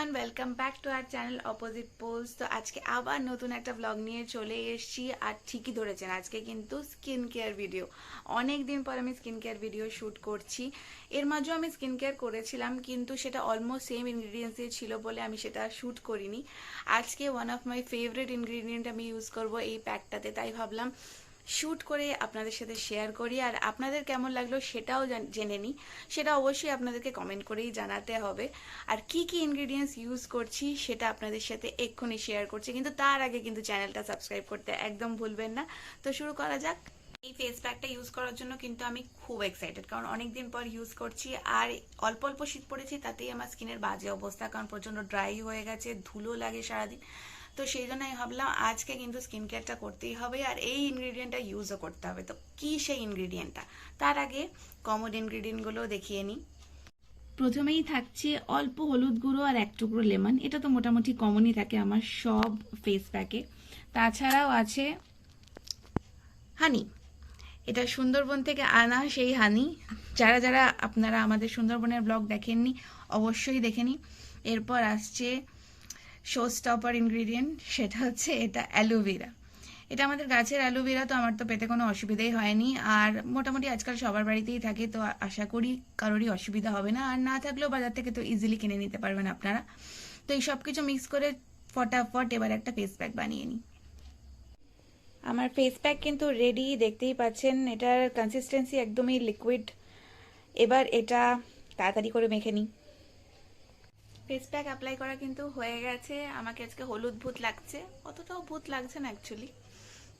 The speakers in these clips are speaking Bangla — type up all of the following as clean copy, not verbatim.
Everyone, welcome back to our channel opposite pose. তো আজকে আবার নতুন একটা ব্লগ নিয়ে চলে এসেছি। আর ঠিকই ধরেছেন, আজকে কিন্তু স্কিন কেয়ার ভিডিও। অনেক দিন পর আমি স্কিন কেয়ার ভিডিও শ্যুট করছি। এর মাঝেও আমি স্কিন কেয়ার করেছিলাম, কিন্তু সেটা অলমোস্ট সেম ইনগ্রিডিয়েন্টস দিয়ে ছিল বলে আমি সেটা শ্যুট করিনি। আজকে one of my favourite ingredient আমি ইউজ করব এই প্যাকটাতে, তাই ভাবলাম শ্যুট করে আপনাদের সাথে শেয়ার করি। আর আপনাদের কেমন লাগলো সেটাও জেনে নিই। সেটা অবশ্যই আপনাদেরকে কমেন্ট করেই জানাতে হবে। আর কি কি ইনগ্রিডিয়েন্টস ইউজ করছি সেটা আপনাদের সাথে এক্ষুনি শেয়ার করছি, কিন্তু তার আগে কিন্তু চ্যানেলটা সাবস্ক্রাইব করতে একদম ভুলবেন না। তো শুরু করা যাক। এই ফেস প্যাকটা ইউজ করার জন্য কিন্তু আমি খুব এক্সাইটেড, কারণ অনেকদিন পর ইউজ করছি। আর অল্প অল্প শীত পড়েছি, তাতেই আমার স্কিনের বাজে অবস্থা, কারণ প্রচণ্ড ড্রাই হয়ে গেছে, ধুলো লাগে সারাদিন। তো সেই জন্য আমি ভাবলাম আজকে কিন্তু স্কিন কেয়ারটা করতেই হবে, আর এই ইনগ্রিডিয়েন্টটা ইউজও করতে হবে। তো কি সেই ইনগ্রিডিয়েন্টটা, তার আগে কমন ইনগ্রিডিয়েন্টগুলো দেখিয়ে নিই। প্রথমেই থাকছে অল্প হলুদ গুঁড়ো আর এক টুকরো লেমন। এটা তো মোটামুটি কমনই থাকে আমার সব ফেস প্যাকে। তাছাড়াও আছে হানি। এটা সুন্দরবন থেকে আনা সেই হানি। যারা যারা আপনারা আমাদের সুন্দরবনের ব্লগ দেখেননি অবশ্যই দেখে নিন। এরপর আসছে শো স্টপার ইনগ্রিডিয়েন্ট, সেটা হচ্ছে এটা অ্যালোভেরা। এটা আমাদের গাছের অ্যালোভেরা, তো আমার তো পেতে কোনো অসুবিধাই হয়নি। আর মোটামুটি আজকাল সবার বাড়িতেই থাকে, তো আশা করি কারোরই অসুবিধা হবে না। আর না থাকলেও বাজার থেকে তো ইজিলি কিনে নিতে পারবেন আপনারা। তো এই সব কিছু মিক্স করে ফটাফট এবার একটা ফেস প্যাক বানিয়ে নিই। আমার ফেস প্যাক কিন্তু রেডি, দেখতেই পাচ্ছেন এটার কনসিস্টেন্সি একদমই লিকুইড। এবার এটা তাড়াতাড়ি করে মেখে নিই। ফেস প্যাক অ্যাপ্লাই করা কিন্তু হয়ে গেছে। আমাকে আজকে হলুদ ভূত লাগছে, অতটাও ভূত লাগছে না অ্যাকচুয়ালি।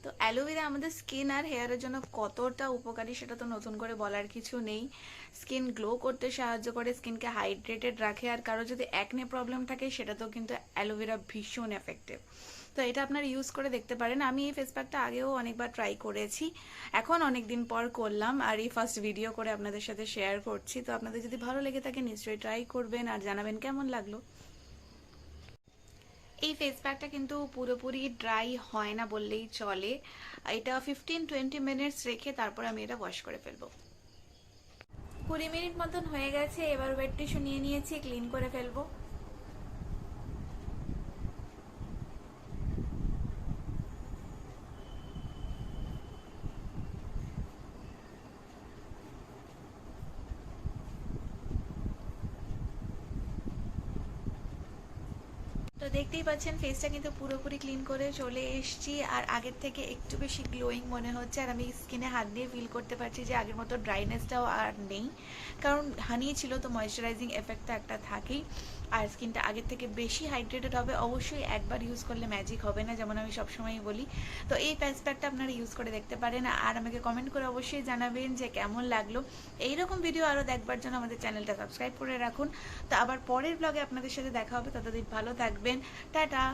তো অ্যালোভেরা আমাদের স্কিন আর হেয়ারের জন্য কতটা উপকারী সেটা তো নতুন করে বলার কিছু নেই। স্কিন গ্লো করতে সাহায্য করে, স্কিনকে হাইড্রেটেড রাখে। আর কারো যদি অ্যাকনে প্রবলেম থাকে সেটাতেও কিন্তু অ্যালোভেরা ভীষণ এফেক্টিভ। তো এটা আপনারা ইউজ করে দেখতে পারেন। আমি এই ফেস প্যাকটা আগেও অনেকবার ট্রাই করেছি, এখন অনেক দিন পর করলাম, আর এই ফার্স্ট ভিডিও করে আপনাদের সাথে শেয়ার করছি। তো আপনাদের যদি ভালো লেগে থাকে নিশ্চয়ই ট্রাই করবেন আর জানাবেন কেমন লাগলো। এই ফেস প্যাকটা কিন্তু পুরোপুরি ড্রাই হয় না বললেই চলে। এটা 15-20 মিনিটস রেখে তারপর আমি এটা ওয়াশ করে ফেলবো। 20 মিনিট মতন হয়ে গেছে। এবার ওয়েট টিস্যু নিয়ে নিয়েছি, ক্লিন করে ফেলবো। তো দেখতেই পাচ্ছেন ফেসটা কিন্তু পুরোপুরি ক্লিন করে চলে এসেছি। আর আগের থেকে একটু বেশি গ্লোয়িং মনে হচ্ছে। আর আমি স্কিনে হাত দিয়ে ফিল করতে পারছি যে আগের মতো ড্রাইনেসটাও আর নেই, কারণ হানি ছিল তো ময়েশ্চারাইজিং এফেক্টটা একটা থাকেই। আর স্কিনটা আগের থেকে বেশি হাইড্রেটেড হবে। অবশ্যই একবার ইউজ করলে ম্যাজিক হবে না, যেমন আমি সবসময়ই বলি। তো এই ফেস প্যাকটা আপনারা ইউজ করে দেখতে পারেন, আর আমাকে কমেন্ট করে অবশ্যই জানাবেন যে কেমন লাগলো। এইরকম ভিডিও আরও দেখবার জন্য আমাদের চ্যানেলটা সাবস্ক্রাইব করে রাখুন। তো আবার পরের ব্লগে আপনাদের সাথে দেখা হবে। ততদিন ভালো থাকবেন। টাটা।